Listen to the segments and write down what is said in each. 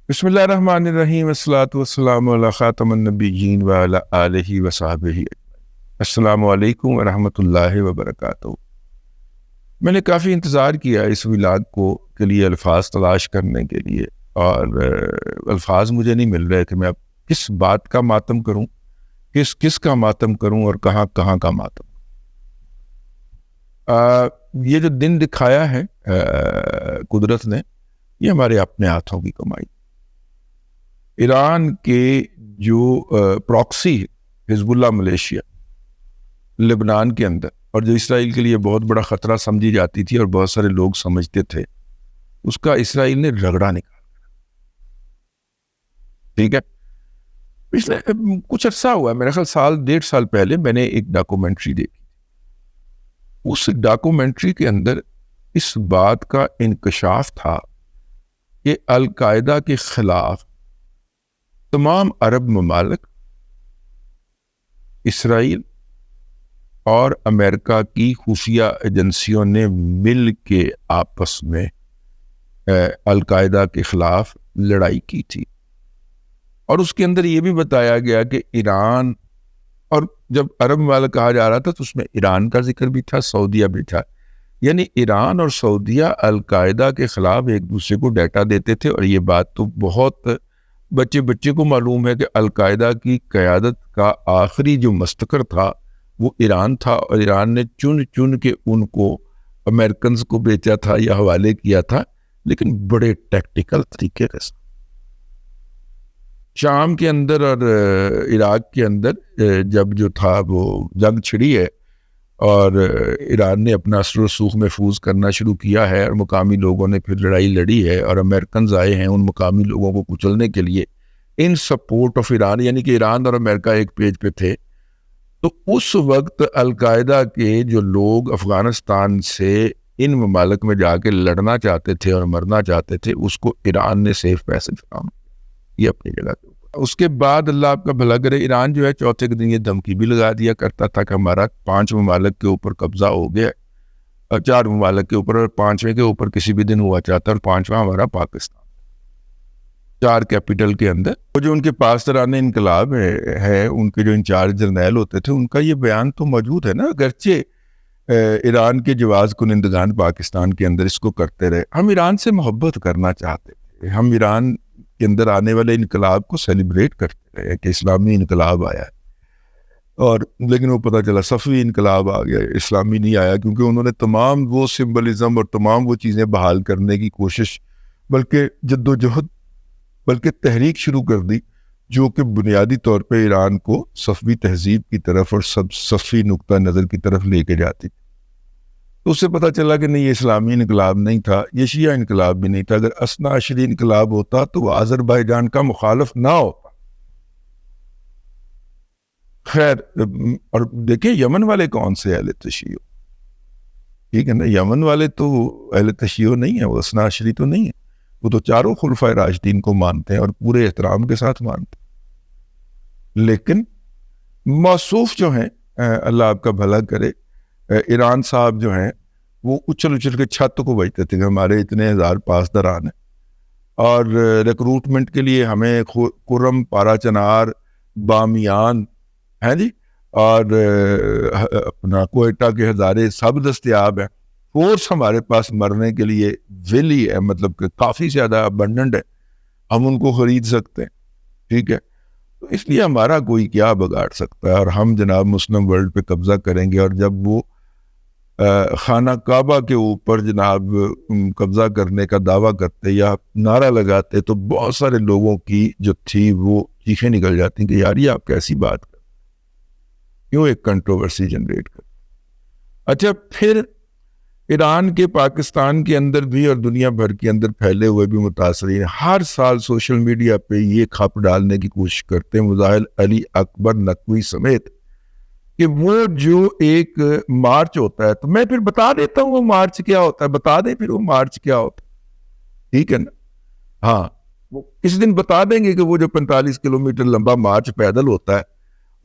بسم اللہ الرحمن الرحیم، والصلاۃ والسلام علی خاتم النبیین وعلی آلہ وصحبہ۔ السلام علیکم ورحمۃ اللہ وبرکاتہ۔ میں نے کافی انتظار کیا اس ولاگ کے لیے الفاظ تلاش کرنے کے لیے، اور الفاظ مجھے نہیں مل رہے کہ میں اب کس بات کا ماتم کروں، کس کا ماتم کروں اور کہاں کا ماتم۔ یہ جو دن دکھایا ہے قدرت نے، یہ ہمارے اپنے ہاتھوں کی کمائی۔ ایران کے جو پراکسی حزب اللہ ملیشیا لبنان کے اندر، اور جو اسرائیل کے لیے بہت بڑا خطرہ سمجھی جاتی تھی اور بہت سارے لوگ سمجھتے تھے، اس کا اسرائیل نے رگڑا نکالا۔ ٹھیک ہے، پچھلے کچھ عرصہ ہوا، میرے خیال 1.5 سال پہلے میں نے ایک ڈاکومنٹری دیکھی۔ اس ڈاکومنٹری کے اندر اس بات کا انکشاف تھا کہ القاعدہ کے خلاف تمام عرب ممالک، اسرائیل اور امریکہ کی خفیہ ایجنسیوں نے مل کے آپس میں القاعدہ کے خلاف لڑائی کی تھی۔ اور اس کے اندر یہ بھی بتایا گیا کہ ایران، اور جب عرب ممالک کہا جا رہا تھا تو اس میں ایران کا ذکر بھی تھا، سعودیہ بھی تھا، یعنی ایران اور سعودیہ القاعدہ کے خلاف ایک دوسرے کو ڈیٹا دیتے تھے۔ اور یہ بات تو بہت بچے کو معلوم ہے کہ القاعدہ کی قیادت کا آخری جو مستقر تھا وہ ایران تھا، اور ایران نے چن کے ان کو امریکنز کو بیچا تھا یا حوالے کیا تھا، لیکن بڑے ٹیکٹیکل طریقے کے ساتھ۔ شام کے اندر اور عراق کے اندر جب جو تھا وہ جنگ چھڑی ہے، اور ایران نے اپنا اثر و رسوخ محفوظ کرنا شروع کیا ہے، اور مقامی لوگوں نے پھر لڑائی لڑی ہے، اور امریکنز آئے ہیں ان مقامی لوگوں کو کچلنے کے لیے ان سپورٹ آف ایران، یعنی کہ ایران اور امریکہ ایک پیج پہ تھے۔ تو اس وقت القاعدہ کے جو لوگ افغانستان سے ان ممالک میں جا کے لڑنا چاہتے تھے اور مرنا چاہتے تھے، اس کو ایران نے سیف پیسج فراہم کیا، یہ اپنی جگہ پہ۔ اس کے بعد اللہ آپ کا بھلا کرے، ایران جو ہے چوتھے کے دن یہ دھمکی بھی لگا دیا کرتا تھا کہ ہمارا 5 ممالک کے اوپر قبضہ ہو گیا، اور 4 ممالک کے اوپر، اور 5ویں کے اوپر کسی بھی دن ہوا چاہتا ہے، اور 5واں ہمارا پاکستان، 4 کیپٹل کے اندر۔ وہ جو ان کے پاسداران انقلاب ہے، ان کے جو انچارج جرنیل ہوتے تھے، ان کا یہ بیان تو موجود ہے نا، اگرچہ ایران کے جواز کنندگان پاکستان کے اندر اس کو کرتے رہے۔ ہم ایران سے محبت کرنا چاہتے تھے، ہم ایران کے اندر آنے والے انقلاب کو سیلیبریٹ کرتے رہے کہ اسلامی انقلاب آیا ہے، اور لیکن وہ پتہ چلا صفوی انقلاب آ گیا، اسلامی نہیں آیا، کیونکہ انہوں نے تمام وہ سمبلزم اور تمام وہ چیزیں بحال کرنے کی کوشش، بلکہ جدوجہد، بلکہ تحریک شروع کر دی، جو کہ بنیادی طور پہ ایران کو صفوی تہذیب کی طرف اور صفوی نقطہ نظر کی طرف لے کے جاتی تھی۔ تو اس سے پتہ چلا کہ نہیں، یہ اسلامی انقلاب نہیں تھا، یہ شیعہ انقلاب بھی نہیں تھا۔ اگر اثنا عشری انقلاب ہوتا تو وہ آذربائیجان کا مخالف نہ ہوتا۔ خیر، اور دیکھیں یمن والے کون سے اہل تشیع، ٹھیک ہے نا، یمن والے تو اہل تشیع نہیں ہیں، وہ اثنا عشری تو نہیں ہے، وہ تو چاروں خلفائے راشدین کو مانتے ہیں اور پورے احترام کے ساتھ مانتے ہیں۔ لیکن موصوف جو ہیں، اللہ آپ کا بھلا کرے، ایران صاحب جو ہیں، وہ اچھل کے چھت کو بجتے تھے کہ ہمارے اتنے ہزار پاسداران ہیں، اور ریکروٹمنٹ کے لیے ہمیں کرم، پارا چنار، بامیان ہیں جی، اور اپنا کوئٹہ کے ہزارے سب دستیاب ہیں۔ فورس ہمارے پاس مرنے کے لیے ویلی ہے، مطلب کہ کافی زیادہ ابنڈنٹ ہے، ہم ان کو خرید سکتے ہیں، ٹھیک ہے۔ تو اس لیے ہمارا کوئی کیا بگاڑ سکتا ہے، اور ہم جناب مسلم ورلڈ پہ قبضہ کریں گے۔ اور جب وہ خانہ کعبہ کے اوپر جناب قبضہ کرنے کا دعویٰ کرتے یا نعرہ لگاتے، تو بہت سارے لوگوں کی جو تھی وہ چیخیں نکل جاتی کہ یار یہ آپ کیسی بات کرتے، کیوں ایک کنٹروورسی جنریٹ کرتے۔ اچھا، پھر ایران کے پاکستان کے اندر بھی اور دنیا بھر کے اندر پھیلے ہوئے بھی متاثرین ہر سال سوشل میڈیا پہ یہ کھپ ڈالنے کی کوشش کرتے ہیں، مظاہر علی اکبر نقوی سمیت، کہ وہ جو ایک مارچ ہوتا ہے، تو میں پھر بتا دیتا ہوں وہ مارچ کیا ہوتا ہے، بتا دیں پھر وہ مارچ کیا ہوتا ہے، ٹھیک ہے نا۔ ہاں، وہ اس دن بتا دیں گے کہ وہ جو 45 کلومیٹر لمبا مارچ پیدل ہوتا ہے،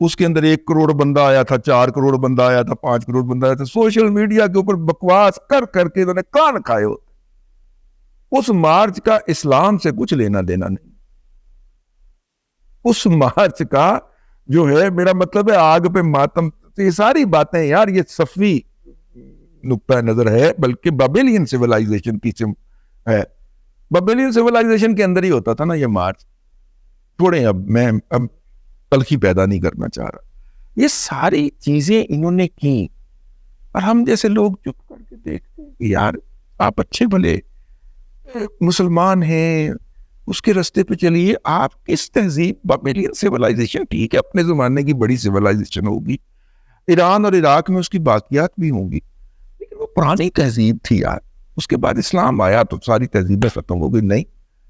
اس کے اندر 1 کروڑ بندہ آیا تھا، 4 کروڑ بندہ آیا تھا، 5 کروڑ بندہ آیا تھا۔ سوشل میڈیا کے اوپر بکواس کر کے انہوں نے کان کھائے ہوتے۔ اس مارچ کا اسلام سے کچھ لینا دینا نہیں۔ اس مارچ کا جو ہے، میرا مطلب ہے آگ پہ ماتم، یہ ساری باتیں یار یہ صفوی نقطہ نظر ہے، بلکہ بابیلین سیولائزیشن کی ہے. بابیلین سیولائزیشن کے اندر ہی ہوتا تھا نا یہ مارچ. چھوڑیں، اب میں تلخی پیدا نہیں کرنا چاہ رہا. یہ ساری چیزیں انہوں نے کی اور ہم جیسے لوگ چپ کر کے دیکھتے ہیں کہ یار آپ اچھے بھلے مسلمان ہیں، اس کے راستے پہ چلیے. آپ کس تہذیب، بابیلین سیولائزیشن ٹھیک ہے اپنے زمانے کی بڑی سیولائزیشن ہوگی، ایران اور عراق میں اس کی باقیات بھی ہوں گی، لیکن وہ پرانی تہذیب تھی یار. اس کے بعد اسلام آیا تو ساری تہذیبیں ختم ہو گئی. نہیں،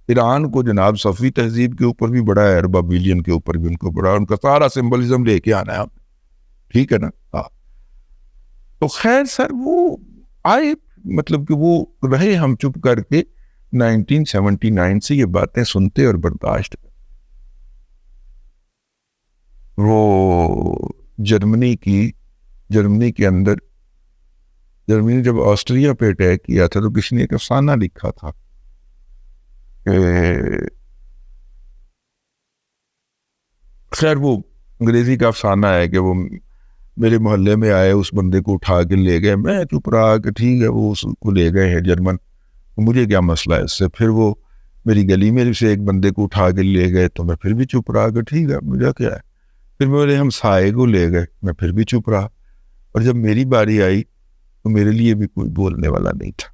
ایران کو جناب صفوی تہذیب کے اوپر بھی بڑا ہے اور بابیلین کے اوپر بھی ان کو بڑا، ان کا سارا سمبلزم لے کے آنا ہے آپ، ٹھیک ہے نا. ہاں تو خیر سر، وہ آئے، مطلب کہ وہ رہے ہم چپ کر کے 1979 سے یہ باتیں سنتے اور برداشت. وہ جرمنی کے اندر، جرمنی جب آسٹریا پہ اٹیک کیا تھا تو کسی نے ایک افسانہ لکھا تھا کہ خیر وہ انگریزی کا افسانہ ہے کہ وہ میرے محلے میں آئے، اس بندے کو اٹھا کے لے گئے. میں چپ رہا کہ ٹھیک ہے وہ اس کو لے گئے ہیں جرمن، مجھے کیا مسئلہ ہے اس سے. پھر وہ میری گلی میں سے ایک بندے کو اٹھا کے لے گئے تو میں پھر بھی چپ رہا کہ ٹھیک ہے مجھے کیا ہے. پھر میرے ہمسائے کو لے گئے، میں پھر بھی چپ رہا. اور جب میری باری آئی تو میرے لیے بھی کوئی بولنے والا نہیں تھا،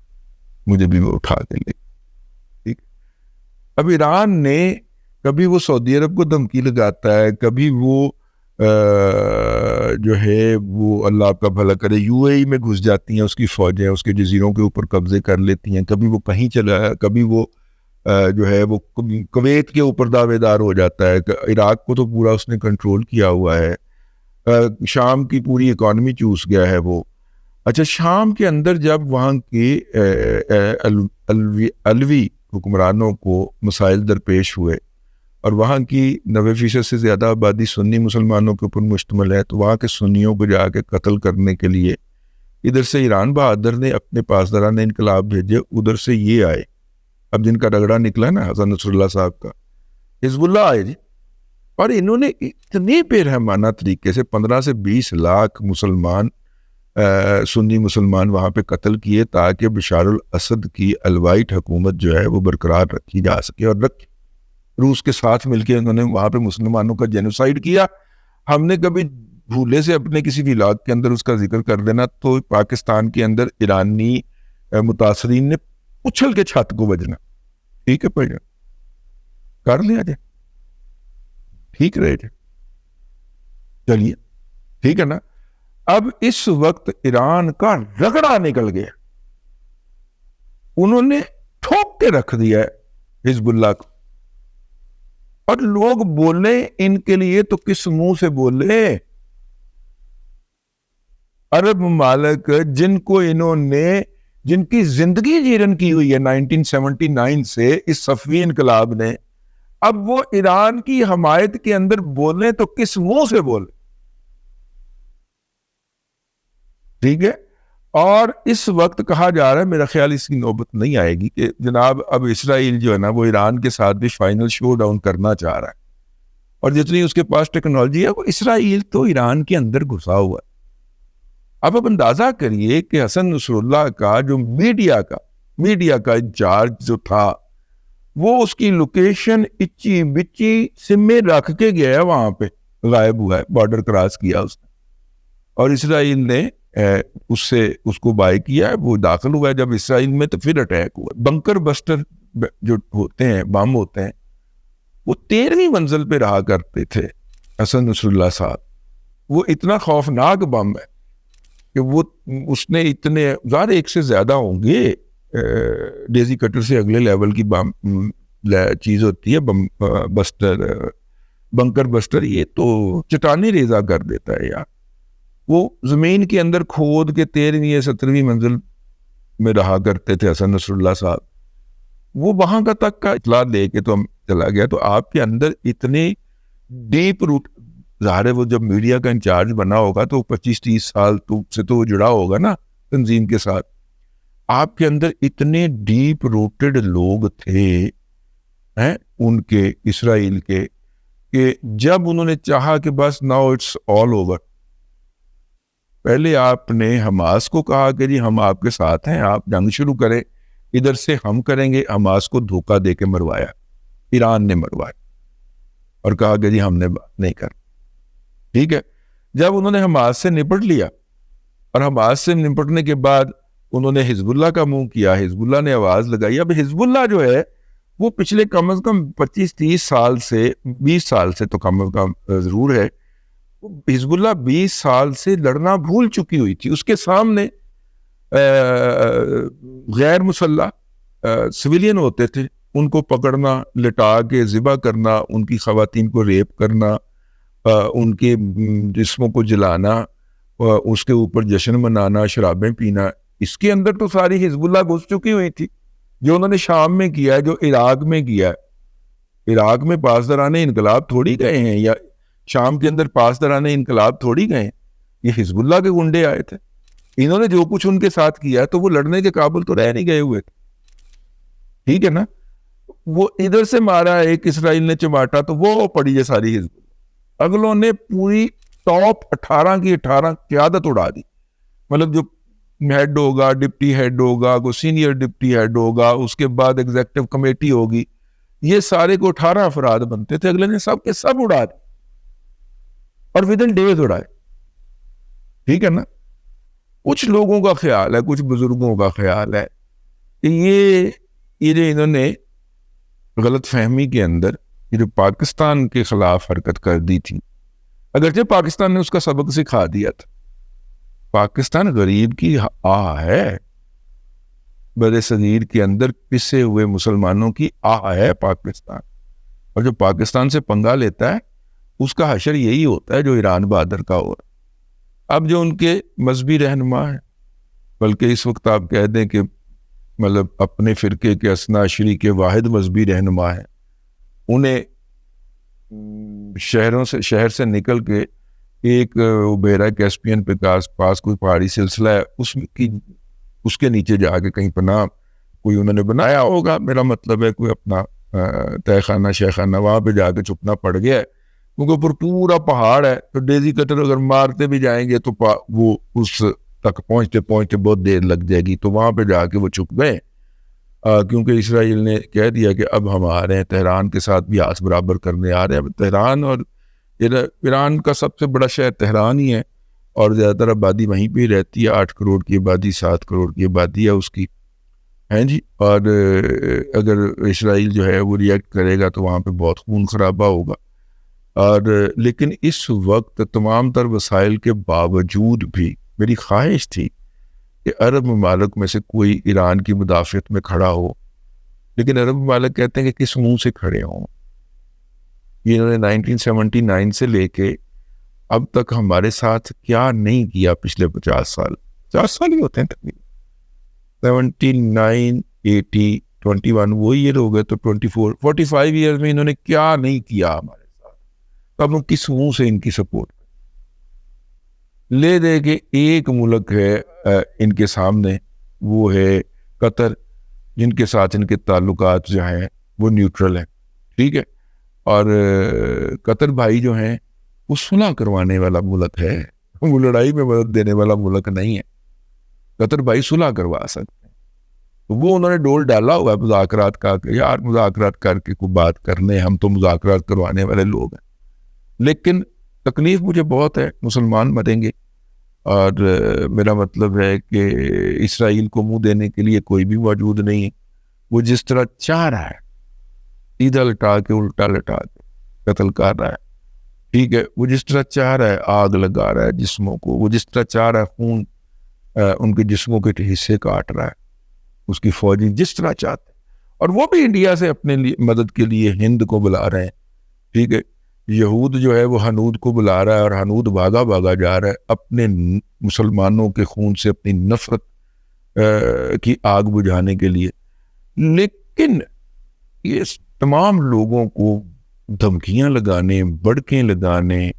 مجھے بھی وہ اٹھا کے لے. ٹھیک. اب ایران نے کبھی وہ سعودی عرب کو دھمکی لگاتا ہے، کبھی وہ جو ہے وہ اللہ آپ کا بھلا کرے یو اے ای میں گھس جاتی ہیں اس کی فوجیں، اس کے جزیروں کے اوپر قبضے کر لیتی ہیں. کبھی وہ کہیں چلا، کبھی وہ جو ہے وہ کویت کے اوپر دعوے دار ہو جاتا ہے. عراق کو تو پورا اس نے کنٹرول کیا ہوا ہے. شام کی پوری اکانومی چوس گیا ہے وہ. اچھا، شام کے اندر جب وہاں کے الوی حکمرانوں کو مسائل درپیش ہوئے اور وہاں کی 90% سے زیادہ آبادی سنی مسلمانوں کے اوپر مشتمل ہے، تو وہاں کے سنیوں کو جا کے قتل کرنے کے لیے ادھر سے ایران بہادر نے اپنے پاسداران انقلاب بھیجے، ادھر سے یہ آئے. اب جن کا رگڑا نکلا نا حسن نصر اللہ صاحب کا، حزب اللہ آئے جی. اور انہوں نے اتنے بے رحمانہ طریقے سے 15 سے 20 لاکھ مسلمان سنی مسلمان وہاں پہ قتل کیے تاکہ بشار الاسد کی الوائٹ حکومت جو ہے وہ برقرار رکھی جا سکے. اور روس کے ساتھ مل کے انہوں نے وہاں پہ مسلمانوں کا جینوسائیڈ کیا. ہم نے کبھی بھولے سے اپنے کسی ولاگ کے اندر اس کا ذکر کر دینا تو پاکستان کے اندر ایرانی متاثرین نے اچھل کے چھت کو بجنا. ٹھیک ہے بھائی، کر لیا جائے، ٹھیک رہے جائے، چلیے ٹھیک ہے نا. اب اس وقت ایران کا رگڑا نکل گیا، انہوں نے ٹھوک کے رکھ دیا ہے حزب اللہ کو. اور لوگ بولے ان کے لیے تو کس منہ سے بولے؟ عرب ممالک جن کو انہوں نے، جن کی زندگی جیرن کی ہوئی ہے 1979 سے اس صفوی انقلاب نے، اب وہ ایران کی حمایت کے اندر بولیں تو کس منہ سے بولے؟ ٹھیک ہے. اور اس وقت کہا جا رہا ہے، میرا خیال اس کی نوبت نہیں آئے گی کہ جناب اب اسرائیل جو ہے نا وہ ایران کے ساتھ بھی فائنل شو ڈاؤن کرنا چاہ رہا ہے، اور جتنی اس کے پاس ٹیکنالوجی ہے وہ اسرائیل تو ایران کے اندر گھسا ہوا ہے. اب اندازہ کریے کہ حسن نصر اللہ کا جو میڈیا کا انچارج جو تھا، وہ اس کی لوکیشن اچی بچی سمے رکھ کے گیا ہے، وہاں پہ غائب ہوا ہے، بارڈر کراس کیا اس نے، اور اسرائیل نے اس کو بائی کیا ہے. وہ داخل ہوا ہے جب اسرائیل میں تو پھر اٹیک ہوا. بنکر بسٹر جو ہوتے ہیں، بم ہوتے ہیں، وہ 13ویں منزل پہ رہا کرتے تھے حسن نصر اللہ صاحب. وہ اتنا خوفناک بم ہے کہ وہ اس نے اتنے ظاہر ایک سے زیادہ ہوں گے، ڈیزی کٹر سے اگلے لیول کی بم چیز ہوتی ہے بنکر بسٹر. یہ تو چٹانی ریزہ کر دیتا ہے یار. وہ زمین کے اندر کھود کے 13ویں یا 17ویں منزل میں رہا کرتے تھے حسن نصر اللہ صاحب. وہ وہاں کا تک کا اطلاع لے کے تو ہم چلا گیا. تو آپ کے اندر اتنے ڈیپ روٹ، ظاہر ہے وہ جب میڈیا کا انچارج بنا ہوگا تو 25-30 سال سے تو وہ جڑا ہوگا نا تنظیم کے ساتھ. آپ کے اندر اتنے ڈیپ روٹڈ لوگ تھے ان کے، اسرائیل کے، کہ جب انہوں نے چاہا کہ بس ناؤ اٹس آل اوور، پہلے آپ نے حماس کو کہا کہ جی ہم آپ کے ساتھ ہیں، آپ جنگ شروع کریں، ادھر سے ہم کریں گے، حماس کو دھوکہ دے کے مروایا، ایران نے مروایا اور کہا کہ جی ہم نے بات نہیں کر، ٹھیک ہے۔ جب انہوں نے حماس سے نپٹ لیا اور حماس سے نپٹنے کے بعد انہوں نے حزب اللہ کا منہ کیا، حزب اللہ نے آواز لگائی۔ اب حزب اللہ جو ہے وہ پچھلے کم از کم 25-30 سال سے، 20 سال سے تو کم از کم ضرور ہے، حزب اللہ 20 سال سے لڑنا بھول چکی ہوئی تھی۔ اس کے سامنے غیر مسلح سویلین ہوتے تھے، ان کو پکڑنا، لٹا کے ذبح کرنا، ان کی خواتین کو ریپ کرنا، ان کے جسموں کو جلانا، اس کے اوپر جشن منانا، شرابیں پینا، اس کے اندر تو ساری حزب اللہ گھس چکی ہوئی تھی۔ جو انہوں نے شام میں کیا ہے، جو عراق میں کیا ہے، عراق میں پاسداران انقلاب تھوڑی گئے ہیں، یا شام کے اندر پاسداران انقلاب تھوڑی گئے ہیں، یہ حزب اللہ کے گنڈے آئے تھے۔ انہوں نے جو کچھ ان کے ساتھ کیا تو وہ لڑنے کے قابل تو رہ نہیں گئے ہوئے تھے، ٹھیک ہے نا۔ وہ ادھر سے مارا ایک اسرائیل نے چماٹا تو وہ پڑی ہے ساری حزب اللہ، اگلوں نے پوری ٹاپ 18 کی 18 قیادت اڑا دی، مطلب جو ہیڈ ہوگا، ڈپٹی ہیڈ ہوگا، کوئی سینئر ڈپٹی ہیڈ ہوگا، اس کے بعد ایگزیکٹو کمیٹی ہوگی، یہ سارے کو 18 افراد بنتے تھے، اگلے نے سب کے سب اڑا دی اور ودن ڈیز اڑائے، ٹھیک ہے نا۔ کچھ لوگوں کا خیال ہے، کچھ بزرگوں کا خیال ہے کہ یہ انہوں نے غلط فہمی کے اندر یہ جو پاکستان کے خلاف حرکت کر دی تھی، اگرچہ پاکستان نے اس کا سبق سکھا دیا تھا۔ پاکستان غریب کی آہ ہے، بر صغیر کے اندر پسے ہوئے مسلمانوں کی آہ ہے پاکستان، اور جو پاکستان سے پنگا لیتا ہے اس کا حشر یہی ہوتا ہے جو ایران بہادر کا ہو رہا ہے۔ اب جو ان کے مذہبی رہنما ہیں، بلکہ اس وقت آپ کہہ دیں کہ مطلب اپنے فرقے کے اثنا عشری کے واحد مذہبی رہنما ہیں، انہیں شہر سے نکل کے ایک بحیرہ کیسپین پہ پاس کوئی پہاڑی سلسلہ ہے، اس کے نیچے جا کے کہیں پناہ کوئی انہوں نے بنایا ہوگا، میرا مطلب ہے کوئی اپنا تہ خانہ شہ خانہ، وہاں پہ جا کے چھپنا پڑ گیا ہے، کیونکہ اوپر پورا پہاڑ ہے، تو ڈیزی کٹر اگر مارتے بھی جائیں گے تو وہ اس تک پہنچتے پہنچتے بہت دیر لگ جائے گی، تو وہاں پہ جا کے وہ چھپ گئے، کیونکہ اسرائیل نے کہہ دیا کہ اب ہم آ رہے ہیں، تہران کے ساتھ بھی ہاتھ برابر کرنے آ رہے ہیں۔ اب تہران اور ایران کا سب سے بڑا شہر تہران ہی ہے، اور زیادہ تر آبادی وہیں پہ رہتی ہے، 8 کروڑ کی آبادی، 7 کروڑ کی آبادی ہے اس کی، ہیں جی۔ اور اگر اسرائیل جو ہے وہ ریئیکٹ کرے گا تو وہاں پہ بہت خون خرابہ ہوگا، اور لیکن اس وقت تمام تر وسائل کے باوجود بھی میری خواہش تھی کہ عرب ممالک میں سے کوئی ایران کی مدافعت میں کھڑا ہو، لیکن عرب ممالک کہتے ہیں کہ کس منہ سے کھڑے ہوں۔ یہ انہوں نے 1979 سے لے کے اب تک ہمارے ساتھ کیا نہیں کیا، پچھلے 50 سال ہی ہوتے ہیں تقریباً، 79 80 21 وہ ایئر ہو گئے، تو 45 ایئر میں انہوں نے کیا نہیں کیا ہمارے ساتھ، تب ہم کس منہ سے ان کی سپورٹ لے دے کے۔ ایک ملک ہے ان کے سامنے، وہ ہے قطر، جن کے ساتھ ان کے تعلقات جو ہیں وہ نیوٹرل ہیں، ٹھیک ہے۔ اور قطر بھائی جو ہیں وہ صلح کروانے والا ملک ہے، وہ لڑائی میں مدد دینے والا ملک نہیں ہے۔ قطر بھائی صلح کروا سکتے ہیں، تو وہ انہوں نے ڈول ڈالا ہوا ہے مذاکرات کا کہ یار مذاکرات کر کے کوئی بات کرنے، ہم تو مذاکرات کروانے والے لوگ ہیں۔ لیکن تکلیف مجھے بہت ہے، مسلمان مریں گے، اور میرا مطلب ہے کہ اسرائیل کو منہ دینے کے لیے کوئی بھی موجود نہیں ہے۔ وہ جس طرح چاہ رہا ہے، سیدھا لٹا کے الٹا لٹا کے قتل کر رہا ہے، ٹھیک ہے، وہ جس طرح چاہ رہا ہے آگ لگا رہا ہے جسموں کو، وہ جس طرح چاہ رہا ہے خون ان کے جسموں کے حصے کاٹ رہا ہے، اس کی فوجی جس طرح چاہتے ہیں، اور وہ بھی انڈیا سے اپنے مدد کے لیے ہند کو بلا رہے ہیں، ٹھیک ہے۔ یہود جو ہے وہ حنود کو بلا رہا ہے، اور حنود بھاگا بھاگا جا رہا ہے اپنے مسلمانوں کے خون سے اپنی نفرت کی آگ بجھانے کے لیے۔ لیکن یہ تمام لوگوں کو دھمکیاں لگانے، بڑکیں لگانے،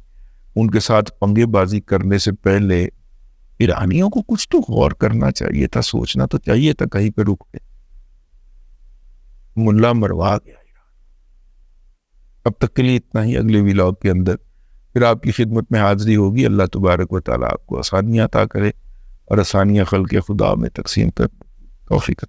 ان کے ساتھ پنگے بازی کرنے سے پہلے ایرانیوں کو کچھ تو غور کرنا چاہیے تھا، سوچنا تو چاہیے تھا، کہیں پہ رک کے ملا مروا گیا۔ اب تک کے لیے اتنا ہی. اگلے ولاگ کے اندر پھر آپ کی خدمت میں حاضری ہوگی. اللہ تبارک و تعالیٰ آپ کو آسانیاں عطا کرے اور آسانیاں خلق خدا میں تقسیم کر توفیق.